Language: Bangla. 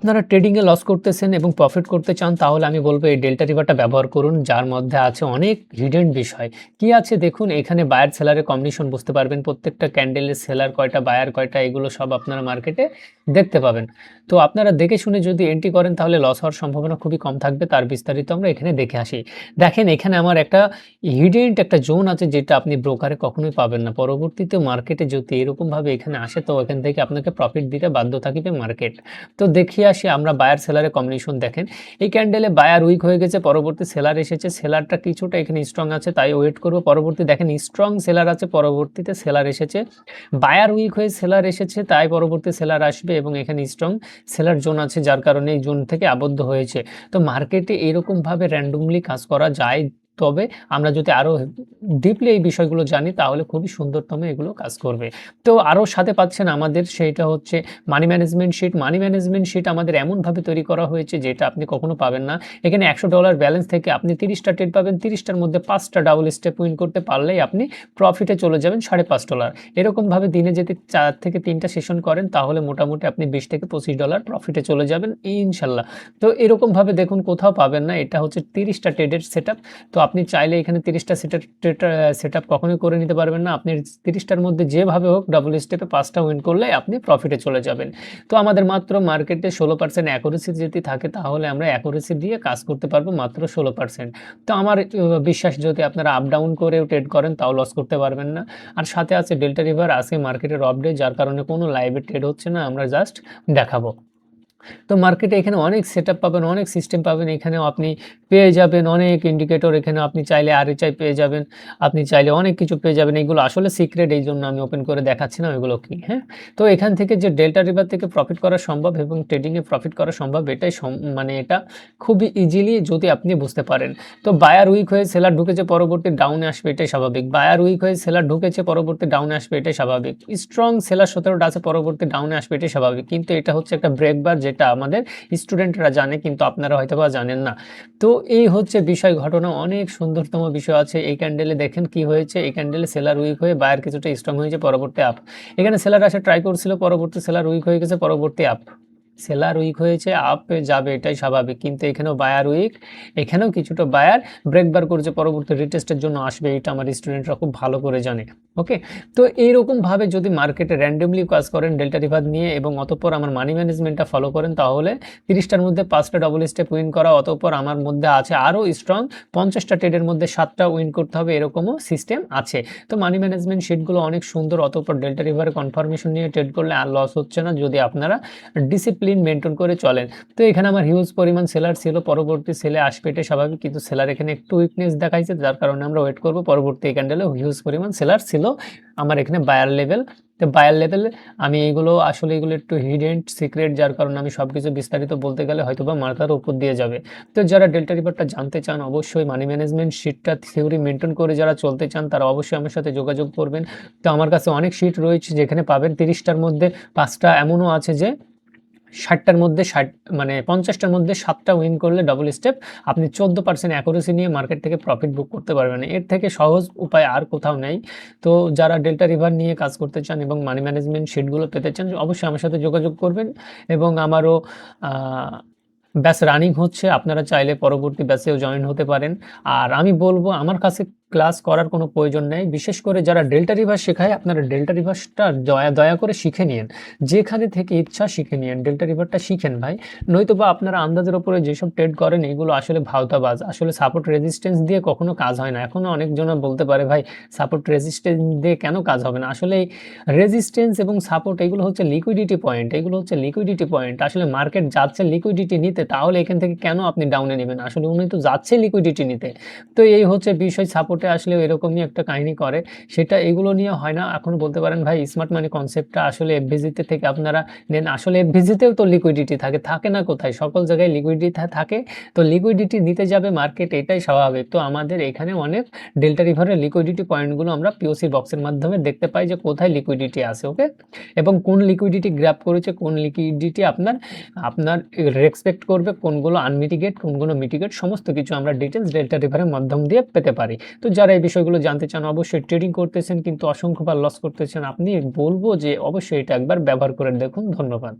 আপনারা ট্রেডিংয়ে লস করতেছেন এবং প্রফিট করতে চান তাহলে আমি বলব এই ডেল্টা রিভারটা ব্যবহার করুন, যার মধ্যে আছে অনেক হিডেন বিষয়। কি আছে দেখুন, এখানে বায়ার সেলারের কম্বিনেশন বুঝতে পারবেন, প্রত্যেকটা ক্যান্ডেলের সেলার কয়টা বায়ার কয়টা এগুলো সব আপনারা মার্কেটে দেখতে পাবেন। তো আপনারা দেখে শুনে যদি এন্ট্রি করেন তাহলে লস হওয়ার সম্ভাবনা খুবই কম থাকবে। তার বিস্তারিত আমরা এখানে দেখে আসি। দেখেন এখানে আমার একটা হিডেন একটা জোন আছে যেটা আপনি ব্রোকারে কখনোই পাবেন না। পরবর্তীতে মার্কেটে যদি এরকমভাবে এখানে আসে তো এখান থেকে আপনাকে প্রফিট দিতে বাধ্য থাকবে মার্কেট। তো দেখিয়ে আসি আমরা বায়ার সেলারের কম্বিনেশন। দেখেন এই ক্যান্ডেলে বায়ার উইক হয়ে গেছে, পরবর্তী সেলার এসেছে, সেলারটা কিছুটা এখানে স্ট্রং আছে তাই ওয়েট করব। পরবর্তী দেখেন স্ট্রং সেলার আছে, পরবর্তীতে সেলার এসেছে, বায়ার উইক হয়ে সেলার এসেছে তাই পরবর্তী সেলার আসবে এবং এখানে স্ট্রং সেলার জোন আছে যার কারণে এই জোন থেকে আবদ্ধ হয়েছে। তো মার্কেটে এরকমভাবে র্যান্ডমলি কাজ করা যায়, তবে আমরা যদি আরও ডিপলি এই বিষয়গুলো জানি তাহলে খুবই সুন্দরতম এগুলো কাজ করবে। তো আরও সাথে পাচ্ছেন আমাদের, সেইটা হচ্ছে money management sheet. Money management sheet আমাদের এমনভাবে তৈরি করা হয়েছে যেটা আপনি কখনো পাবেন না। এখানে $100 ব্যালেন্স থেকে আপনি 30টা ট্রেড পাবেন, 30টার মধ্যে 5টা ডাবল স্টেপ উইন করতে পারলেই আপনি প্রফিটে চলে যাবেন $5.5। এরকমভাবে দিনে যদি 4 থেকে 3টা সেশন করেন তাহলে মোটামুটি আপনি $20 থেকে $25 প্রফিটে চলে যাবেন ইনশাল্লাহ। তো এরকমভাবে দেখুন কোথাও পাবেন না। এটা হচ্ছে 30টা ট্রেডের সেটআপ। তো আপনি চাইলে এখানে 30টা সেটআপ কখনোই করে নিতে পারবেন না। আপনি 30টার মধ্যে যেভাবে হোক ডাবল স্টেপে 5টা উইন করলে আপনি প্রফিটে চলে যাবেন। তো আমাদের মাত্র মার্কেটে 16% অ্যাকুরেসি যদি থাকে তাহলে আমরা অ্যাকুরেসি দিয়ে কাজ করতে পারবো মাত্র 16%। তো আমার বিশ্বাস যদি আপনারা আপ ডাউন করেও ট্রেড করেন তাও লস করতে পারবেন না। আর সাথে আছে ডেল্টা রিভার, আজকে মার্কেটের অফ ডে যার কারণে কোনো লাইভে ট্রেড হচ্ছে না, আমরা জাস্ট দেখাবো। তো মার্কেটে এখানে অনেক সেটআপ পাবেন, অনেক সিস্টেম পাবেন। এখানেও আপনি পেয়ে যাবেন অনেক ইন্ডিকেটর, এখানে আপনি চাইলে আরএচআই পেয়ে যাবেন, আপনি চাইলে অনেক কিছু পেয়ে যাবেন। এগুলো আসলে সিক্রেট, এইজন্য আমি ওপেন করে দেখাচ্ছি না ওইগুলো কি, হ্যাঁ? তো এখান থেকে যে ডেল্টা রিভার থেকে প্রফিট করা সম্ভব এবং ট্রেডিংয়ে প্রফিট করা সম্ভব এটাই মানে এটা খুবই ইজিলি যদি আপনি বুঝতে পারেন। তো বায়ার উইক হয়ে সেলার ঢুকেছে, পরবর্তী ডাউনে আসবে এটাই স্বাভাবিক। বায়ার উইক হয়ে সেলার ঢুকেছে, পরবর্তী ডাউনে আসবে এটাই স্বাভাবিক। স্ট্রং সেলার 17টা আছে, পরবর্তী ডাউনে আসবে এটাই স্বাভাবিক। কিন্তু এটা হচ্ছে একটা ব্রেক বার যেটা আমাদের স্টুডেন্টরা জানে কিন্তু আপনারা হয়তোবা জানেন না। তো এই হচ্ছে বিষয় ঘটনা, অনেক সুন্দরতম বিষয় আছে। এই ক্যান্ডেলে দেখেন কি হয়েছে, এই ক্যান্ডেলে সেলার উইক হয়ে বায়ার কিছুটা স্ট্রং হয়েছে, পরবর্তী আপ। এখানে সেলার আসে ট্রাই করছিল, পরবর্তী সেলার উইক হয়ে গেছে, পরবর্তী আপ। সেলার উইক হয়েছে, আপে যাবে এটাই স্বাভাবিক। কিন্তু এখানেও বায়ার উইক, এখানেও কিছুটা বায়ার ব্রেক বার করেছে, পরবর্তী রিটেস্টের জন্য আসবে, এটা আমার স্টুডেন্টরা খুব ভালো করে জানে। ওকে, তো এইরকমভাবে যদি মার্কেটে র্যান্ডমলি কাজ করেন ডেল্টা রিভার নিয়ে এবং অতঃপর আমার মানি ম্যানেজমেন্টটা ফলো করেন তাহলে 30টার মধ্যে 5টা ডবল স্টেপ উইন করা, অতঃপর আমার মধ্যে আছে আরও স্ট্রং 50টা ট্রেডের মধ্যে 7টা উইন করতে হবে, এরকমও সিস্টেম আছে। তো মানি ম্যানেজমেন্ট শিটগুলো অনেক সুন্দর, অতঃপর ডেল্টা রিভারে কনফার্মেশন নিয়ে ট্রেড করলে আর লস হচ্ছে না যদি আপনারা ডিসিপ্লিন মেনটেন করে চলেন। তো এখানে আমার হিউজ পরিমাণ সেলার ছিল, পরবর্তী সেলে আসবে এটা স্বাভাবিক, কিন্তু সেলার এখানে একটু উইকনেস দেখাইছে যার কারণে আমরা ওয়েট করব। পরবর্তী ক্যান্ডেলে হিউজ পরিমাণ সেলার ছিল আমার এখানে বায়ার লেভেল। তো বায়ার লেভেলে আমি এইগুলো আসলে এগুলো একটু হিডেন সিক্রেট, যার কারণে আমি সব কিছু বিস্তারিত বলতে গেলে হয়তোবা মাথার উপর দিয়ে যাবে। তো যারা ডেল্টা রিভারটা জানতে চান অবশ্যই মানি ম্যানেজমেন্ট শিটটা থিওরি মেনটেন করে যারা চলতে চান তারা অবশ্যই আমার সাথে যোগাযোগ করবেন। তো আমার কাছে অনেক শিট রয়েছে যেখানে পাবেন 30টার মধ্যে 5টা, এমনও আছে যে 60টার মধ্যে 60 মানে 50টার মধ্যে 7টা উইন করলে ডাবল স্টেপ আপনি 14% অ্যাকুরেসি নিয়ে মার্কেট থেকে প্রফিট বুক করতে পারবেন। এর থেকে সহজ উপায় আর কোথাও নেই। তো যারা ডেল্টা রিভার নিয়ে কাজ করতে চান এবং মানি ম্যানেজমেন্ট শিটগুলো পেতে চান অবশ্যই আমার সাথে যোগাযোগ করবেন। এবং আমারও ব্যাচ রানিং হচ্ছে, আপনারা চাইলে পরবর্তী ব্যাচেও জয়েন হতে পারেন। আর আমি বলব আমার কাছে ক্লাস করার কোনো প্রয়োজন নেই, বিশেষ করে যারা ডেল্টা রিভার্স শেখায় আপনারা ডেল্টা রিভার্সটা দয়া করে শিখে নিন, যেখানে থেকে ইচ্ছা শিখে নিন, ডেল্টা রিভারটা শিখেন ভাই। নয়তোবা আপনারা আন্দাজের ওপরে যেসব ট্রেড করেন এগুলো আসলে ভাওতাবাজ, আসলে সাপোর্ট রেজিস্ট্যান্স দিয়ে কখনো কাজ হয় না। এখনও অনেকজন বলতে পারে ভাই সাপোর্ট রেজিস্ট্যান্স দিয়ে কেন কাজ হবে না, আসলে এই রেজিস্ট্যান্স এবং সাপোর্ট এগুলো হচ্ছে লিকুইডিটি পয়েন্ট, এগুলো হচ্ছে লিকুইডিটি পয়েন্ট। আসলে মার্কেট যাচ্ছে লিকুইডিটি নিতে, তাহলে এখান থেকে কেন আপনি ডাউনে নেবেন, আসলে উনি তো যাচ্ছে লিকুইডিটি নিতে। তো এই হচ্ছে বিষয়, সাপোর্টে আসলে এরকমই একটা কাহিনী করে, সেটা এগুলো নিয়ে হয় না। এখন বলতে পারেন ভাই স্মার্ট মানি কনসেপ্টটা আসলে এফভিজিতে থেকে আপনারা নেন, আসলে এফভিজিতেও তো লিকুইডিটি থাকে, থাকে না কোথায়, সকল জায়গায় লিকুইডিটি থাকে। তো লিকুইডিটি নিতে যাবে মার্কেট, এটাই স্বাভাবিক। তো আমাদের এখানে অনেক ডেল্টা রিভারের লিকুইডিটি পয়েন্টগুলো আমরা পিওসি বক্সের মাধ্যমে দেখতে পাই যে কোথায় লিকুইডিটি আছে, ওকে, এবং কোন লিকুইডিটি গ্র্যাব করেছে, কোন লিকুইডিটি আপনার আপনার রেসপেক্ট করবে, কোনগুলো আনমিটিগেট, কোনগুলো মিটিগেট, সমস্ত কিছু আমরা ডিটেলস ডেল্টা রিভারের মাধ্যম দিয়ে পেতে পারি। তো যারা এই বিষয়গুলো জানতে চান অবশ্যই ট্রেডিং করতেছেন কিন্তু অসংখ্যবার লস করতেছেন, আপনি বলবো যে অবশ্যই এটা একবার ব্যবহার করে দেখুন। ধন্যবাদ।